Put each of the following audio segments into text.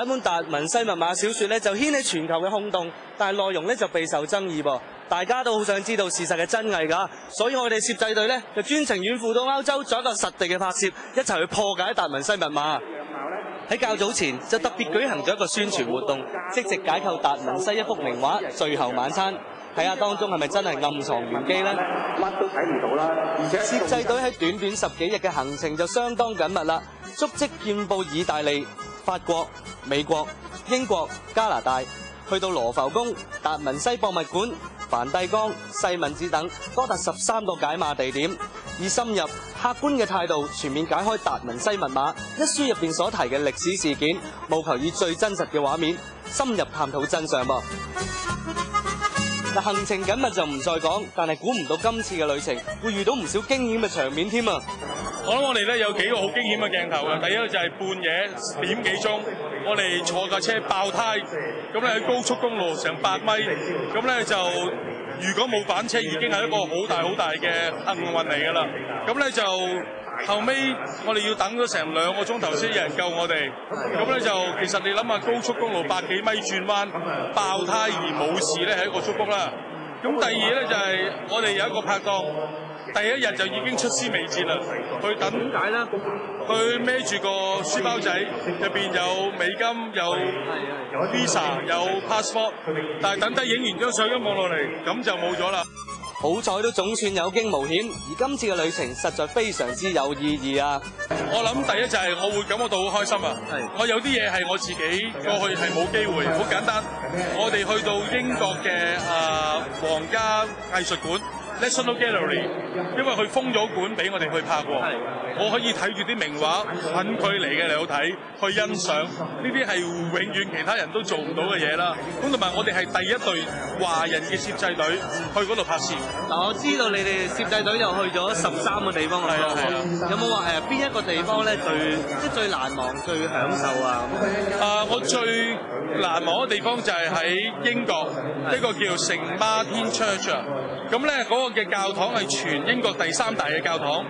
一本達文西密碼小説咧就掀起全球嘅轟動，但係內容咧就備受爭議噃。大家都好想知道事實嘅真偽㗎，所以我哋攝製隊咧就專程遠赴到歐洲做一個實地嘅拍攝，一齊去破解達文西密碼。喺較早前就特別舉行咗一個宣傳活動，即席解構達文西一幅名畫《最後晚餐》，睇下當中係咪真係暗藏玄機呢？乜都睇唔到啦，而且攝製隊喺短短10幾日嘅行程就相當緊密啦，足跡遍佈意大利、法國、美國、英國、加拿大，去到羅浮宮、達文西博物館、梵蒂岡、西敏寺等多達13個解碼地點，以深入客觀嘅態度全面解開達文西密碼一書入邊所提嘅歷史事件，務求以最真實嘅畫面深入探討真相噃。行程緊密就唔再講，但係估唔到今次嘅旅程會遇到唔少驚險嘅場面添啊！我諗我哋咧有幾個好驚險嘅鏡頭嘅，第一個就係半夜10點幾鐘，我哋坐架車爆胎，咁咧喺高速公路成100米，咁咧就如果冇反車已經係一個好大嘅幸運嚟㗎啦，咁咧就後尾我哋要等咗成2個鐘頭先有人救我哋，咁咧就其實你諗下高速公路100幾米轉彎爆胎而冇事咧係一個祝福啦。咁第二咧就係我哋有一個拍檔，第一日就已經出師未捷啦，去等點解咧？佢孭住個書包仔，入邊有美金、有 Visa、有 passport， 但係等低影完張相一望落嚟，咁就冇咗啦。好彩都總算有驚無險，而今次嘅旅程實在非常之有意義啊！我諗第一就係我會感覺到好開心啊！我有啲嘢係我自己過去係冇機會，好簡單。我哋去到英國嘅皇家藝術館 National Gallery， 因為佢封咗館俾我哋去拍喎，我可以睇住啲名畫近距離嘅嚟到睇，去欣賞，呢啲係永遠其他人都做唔到嘅嘢啦。咁同埋我哋係第一隊華人嘅攝製隊去嗰度拍攝。嗱，我知道你哋攝製隊又去咗13個地方啦，有冇話邊一個地方咧最難忘、最享受啊？我最難忘嘅地方就係喺英國呢個叫聖馬天 Church 啊，咁咧嗰個嘅教堂係全英國第3大嘅教堂，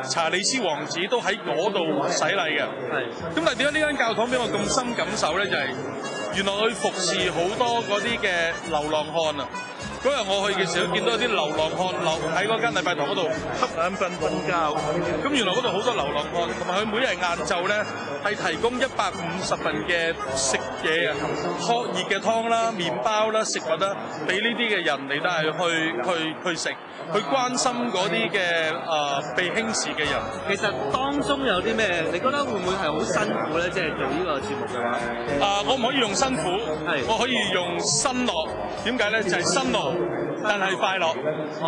查理斯王子都喺嗰度洗禮嘅。咁但係點解呢間教堂俾我咁深感受咧？就係原來佢服侍好多嗰啲嘅流浪漢啊！嗰日我去嘅時候，見到有啲流浪漢留喺嗰間禮拜堂嗰度瞌眼瞓覺。咁原來嗰度好多流浪漢，同埋佢每日晏晝咧係提供150份嘅食嘢啊，熱嘅湯啦、麵包啦、食物啦，俾呢啲嘅人嚟，但係去食，去關心嗰啲嘅被輕視嘅人。其實當中有啲咩？你覺得會唔會係好辛苦咧？即係做呢個節目嘅話，我唔可以用辛苦，我可以用新樂。點解咧？就係新樂。但係快樂，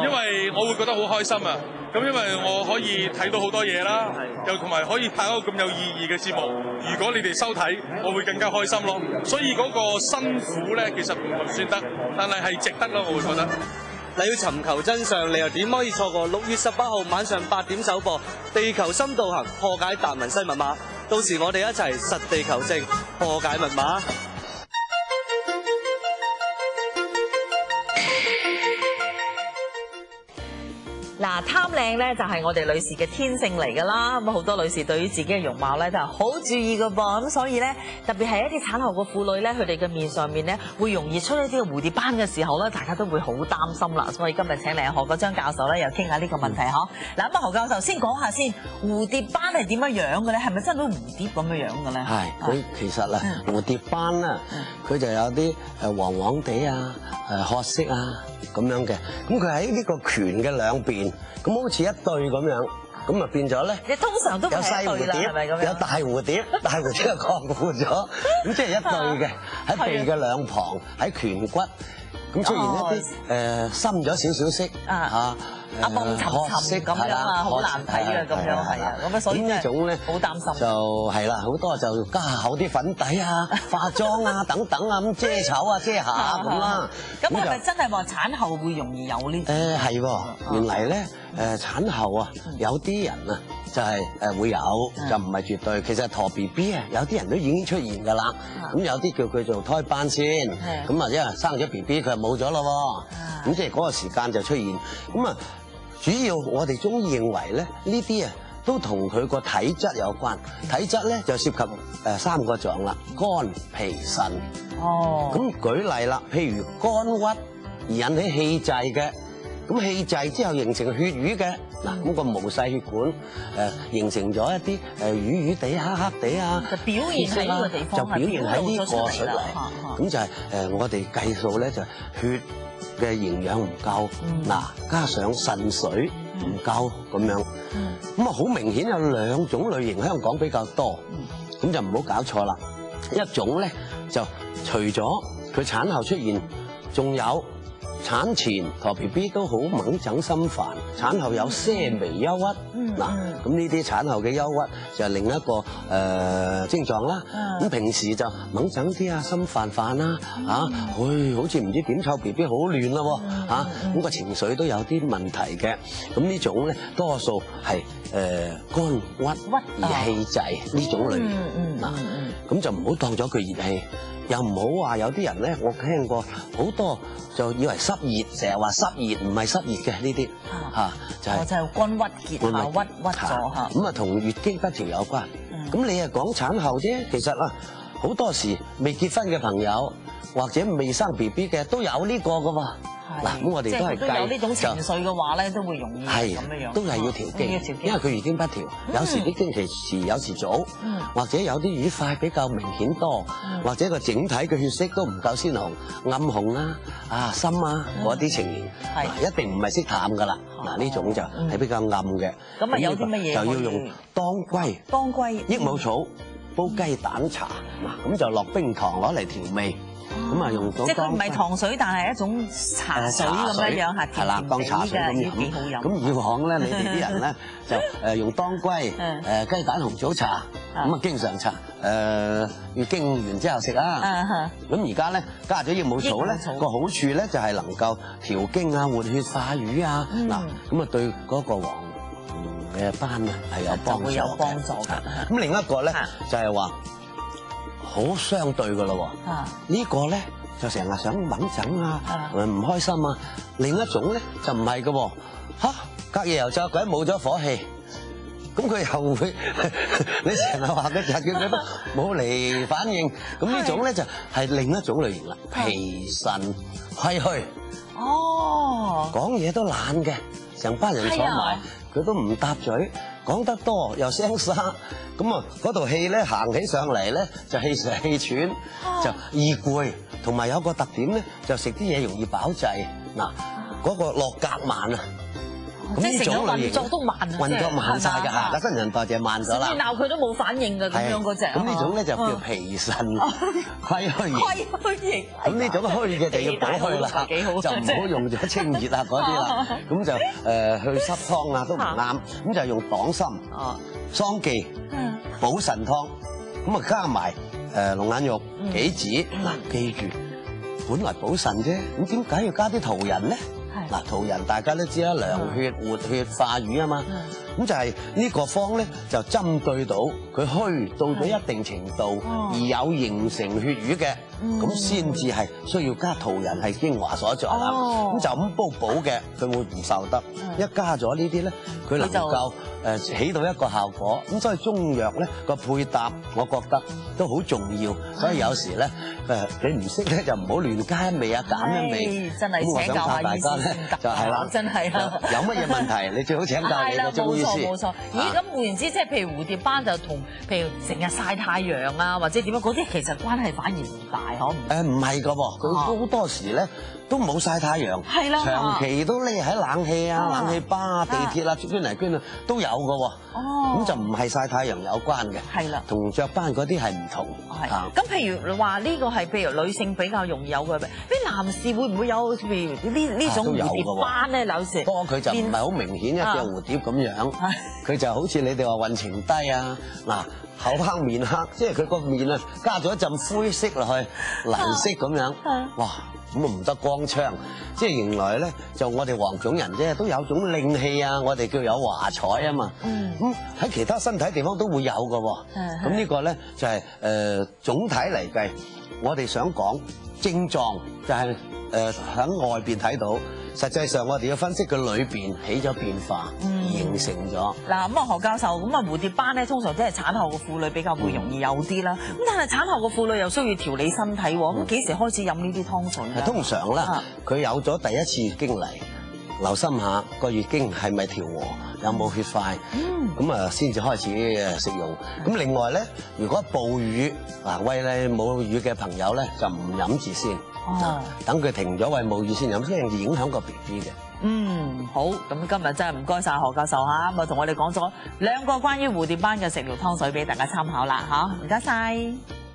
因為我會覺得好開心啊！咁因為我可以睇到好多嘢啦，又同埋可以拍一個咁有意義嘅節目。如果你哋收睇，我會更加開心咯。所以嗰個辛苦咧，其實唔算得，但係值得咯，我會覺得。你要尋求真相，你又點可以錯過6月18號晚上8點首播《地球深度行》破解達文西密碼？到時我哋一齊實地求證，破解密碼。嗱，貪靚咧就係我哋女士嘅天性嚟㗎啦，咁好多女士對於自己嘅容貌咧就係好注意㗎噃，咁所以咧特別係一啲產後嘅婦女咧，佢哋嘅面上面咧會容易出一啲嘅蝴蝶斑嘅時候咧，大家都會好擔心啦。所以今日請嚟何國璋教授咧，又傾下呢個問題嗬。嗱，咁何教授先講下先，蝴蝶斑係點樣樣嘅咧？係咪真係好似蝴蝶咁樣樣嘅咧？係，佢其實啊，蝴蝶斑啊，佢就有啲黃黃地啊、褐色啊咁樣嘅，咁佢喺呢個顴嘅兩邊。咁好似一對咁樣，咁啊變咗咧。你通常都有細蝴蝶，係咪咁樣？有大蝴蝶，大蝴蝶就擴闊咗，咁即係一對嘅，喺鼻嘅兩旁，喺顴骨，咁出現一啲深咗少少色暗沉沉咁樣啊，好難睇啊，咁樣係啊，咁啊所以呢種咧好擔心。就係啦，好多就加厚啲粉底啊、化妝啊等等啊，咁遮醜啊、遮瑕啊咁啦。咁係咪真係話產後會容易有呢？係喎，原嚟咧產後啊，有啲人啊就係會有，就唔係絕對。其實陀 BB 啊，有啲人都已經出現㗎啦。咁有啲叫佢做胎斑先，咁啊因為生咗 BB 佢就冇咗咯喎，咁即係嗰個時間就出現。咁啊。主要我哋中醫認為咧，呢啲啊都同佢個體質有關。體質咧就涉及3個臟啦，肝、脾、腎。哦。咁舉例啦，譬如肝鬱而引起氣滯嘅，咁氣滯之後形成血瘀嘅，嗱咁個毛細血管形成咗一啲瘀瘀地、黑黑地啊，就表現喺呢個地方，就表現喺呢個出嚟。咁就係我哋計數咧就血嘅營養唔夠，嗱加上腎水唔夠咁樣，咁啊好明顯有2種類型香港比較多，咁就唔好搞錯啦。一種咧就除咗佢產後出現，仲有產前陀 BB 都好猛整心煩，產後有些微憂鬱。嗱，咁呢啲產後嘅憂鬱就係另一個症狀啦。咁平時就猛整啲啊，心煩煩啦，好似唔知點湊 BB 好亂咯喎，咁個情緒都有啲問題嘅。咁呢種咧多數係肝鬱而氣滯呢種類型。嗱，咁就唔好當咗佢熱氣。又唔好話有啲人咧，我聽過好多就以為濕熱，成日話濕熱，唔係濕熱嘅呢啲就係肝鬱結下鬱咗嚇。咁啊同月經不調有關。咁你係講產後啫，其實啊好多時未結婚嘅朋友或者未生 BB 嘅都有呢個噶喎。嗱，咁我哋都係都有呢種情緒嘅話咧，都會容易咁樣。都係要調經，因為佢月經不調，有時啲經期遲，有時早，或者有啲瘀塊比較明顯多，或者個整體嘅血色都唔夠鮮紅、暗紅啊、深啊嗰啲情形，一定唔係色淡噶啦。嗱呢種就係比較暗嘅。咁啊有啲乜嘢就要用當歸、益母草煲雞蛋茶，嗱咁就落冰糖攞嚟調味。咁啊用咗，即係佢唔係糖水，但係一種茶水咁樣嚇，係啦，當茶水咁飲。咁以往咧，你哋啲人咧就用當歸、雞蛋紅棗茶，咁啊經常茶月經完之後食啦。咁而家咧加咗益母草咧，個好處咧就係能夠調經啊、活血化瘀啊。嗱，咁啊對嗰個黃嘅斑啊係有幫助嘅。咁另一個咧就係話，好相對噶咯喎，呢個咧就成日想猛整啊，唔開心啊。另一種咧就唔係噶喎，隔夜油炸鬼冇咗火氣，咁佢又會你成日話佢就叫佢都冇嚟反應，咁呢種咧就係另一種類型啦，脾腎虧虛。哦，講嘢都懶嘅，成班人坐埋佢都唔搭嘴。講得多又聲沙，咁啊嗰度氣咧行起上嚟咧就氣長氣喘，就易攰，同埋有個特點咧就食啲嘢容易飽滯。嗱，嗰個落格慢啊，咁呢種類型運作都慢，運作慢曬㗎嚇，新陳代謝慢咗啦。你鬧佢都冇反應㗎，咁樣嗰隻。咁呢種咧就叫脾腎虧虛型。咁呢種虛嘅就要補虛啦，就唔好用咗清熱啊嗰啲啦。咁就去濕湯啊都唔啱，咁就用黨參、桑寄、補腎湯，咁啊加埋龍眼肉、杞子。嗱，記住，本來補腎啫，咁點解要加啲桃仁咧？嗱，桃仁大家都知啦，涼血、活血、化瘀啊嘛。咁就係呢個方咧，就針對到佢虛到咗一定程度，而有形成血瘀嘅，咁先至係需要加桃仁係精華所在啦。咁就咁煲補嘅，佢會唔受得。一加咗呢啲咧，佢能夠起到一個效果。咁所以中藥咧個配搭，我覺得都好重要。所以有時咧你唔識咧就唔好亂加一味啊，減一味。真係請教下醫師先得。就係啦，真係有乜嘢問題，你最好請教你嘅中醫師。冇錯。咦，咁換言之，即係譬如蝴蝶斑就同譬如成日曬太陽啊，或者點樣嗰啲，其實關係反而唔大，可唔？唔係㗎喎，佢好多時咧都冇曬太陽，長期都匿喺冷氣啊、冷氣巴啊、地鐵啊，捐嚟捐去都有㗎喎。咁就唔係曬太陽有關嘅。係啦，同雀斑嗰啲係唔同。咁譬如話呢個係譬如女性比較容易有嘅，啲男士會唔會有譬如呢種蝴蝶斑咧？有時不過佢就唔係好明顯一隻蝴蝶咁樣，佢就好似你哋話運程低啊，嗱口黑面黑，即係佢個面啊加咗一陣灰色落去，泥色咁樣，哇咁啊唔得光槍，即係原來咧就我哋黃種人啫都有種靈氣啊，我哋叫有華彩啊嘛，咁喺其他身體地方都會有㗎喎，咁呢個咧就係總體嚟計，我哋想講症狀就係喺外邊睇到。實際上我哋要分析佢裏邊起咗變化，形成咗。嗱咁啊，何教授，咁啊蝴蝶斑咧，通常都係產後嘅婦女比較會容易有啲啦。咁但係產後嘅婦女又需要調理身體喎，咁幾時開始飲呢啲湯水咧？通常咧，佢有咗第一次月經嚟，留心下個月經係咪調和，有冇血塊，咁啊先至開始食用。咁另外咧，如果哺乳餵你母乳嘅朋友咧，就唔飲住先。等佢停咗餵母乳先飲，因為影響個 BB 嘅。好，咁今日真係唔該晒何教授嚇，咁啊同我哋講咗2個關於蝴蝶斑嘅食療湯水俾大家參考啦嚇，唔該晒。